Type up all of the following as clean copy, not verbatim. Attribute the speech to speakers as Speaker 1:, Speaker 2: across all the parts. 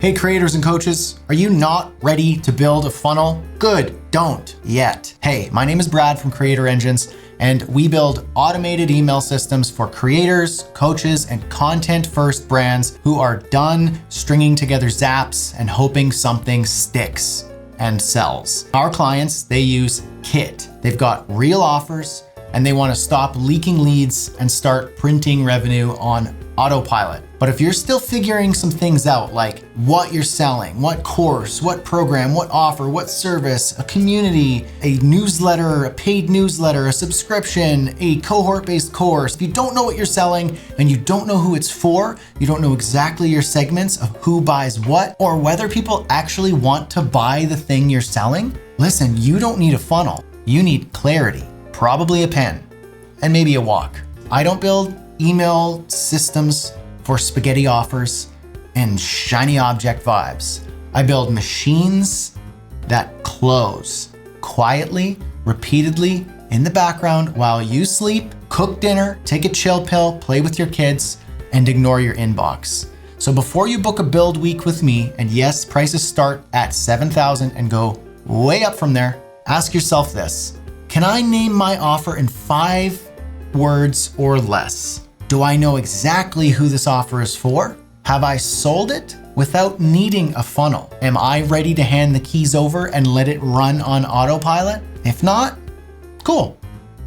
Speaker 1: Hey creators and coaches, are you not ready to build a funnel? Good, don't yet. Hey, my name is Brad from Creator Engines, and we build automated email systems for creators, coaches, and content-first brands who are done stringing together zaps and hoping something sticks and sells. Our clients, they use Kit. They've got real offers, and they want to stop leaking leads and start printing revenue on autopilot. But if you're still figuring some things out, like what you're selling, what course, what program, what offer, what service, a community, a newsletter, a paid newsletter, a subscription, a cohort-based course, if you don't know what you're selling and you don't know who it's for, you don't know exactly your segments of who buys what, or whether people actually want to buy the thing you're selling, listen, you don't need a funnel. You need clarity, probably a pen, and maybe a walk. I don't build email systems for spaghetti offers and shiny object vibes. I build machines that close quietly, repeatedly, in the background while you sleep, cook dinner, take a chill pill, play with your kids, and ignore your inbox. So before you book a build week with me, and yes, prices start at $7,000 and go way up from there, ask yourself this: can I name my offer in 5 words or less? Do I know exactly who this offer is for? Have I sold it without needing a funnel? Am I ready to hand the keys over and let it run on autopilot? If not, cool,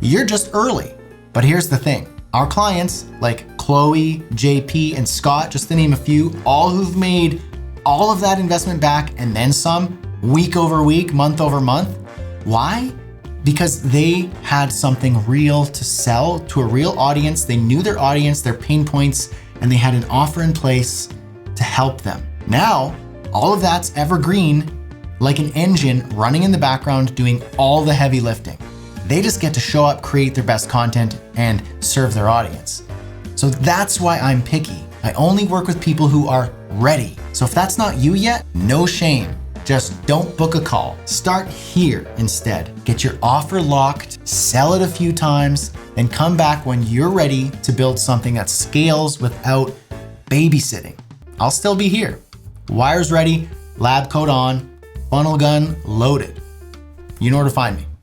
Speaker 1: you're just early. But here's the thing, our clients like Chloe, JP, and Scott, just to name a few, all who've made all of that investment back and then some, week over week, month over month. Why? Because they had something real to sell to a real audience. They knew their audience, their pain points, and they had an offer in place to help them. Now, all of that's evergreen, like an engine running in the background doing all the heavy lifting. They just get to show up, create their best content, and serve their audience. So that's why I'm picky. I only work with people who are ready. So if that's not you yet, no shame. Just don't book a call. Start here instead. Get your offer locked, sell it a few times, then come back when you're ready to build something that scales without babysitting. I'll still be here. Wires ready, lab coat on, funnel gun loaded. You know where to find me.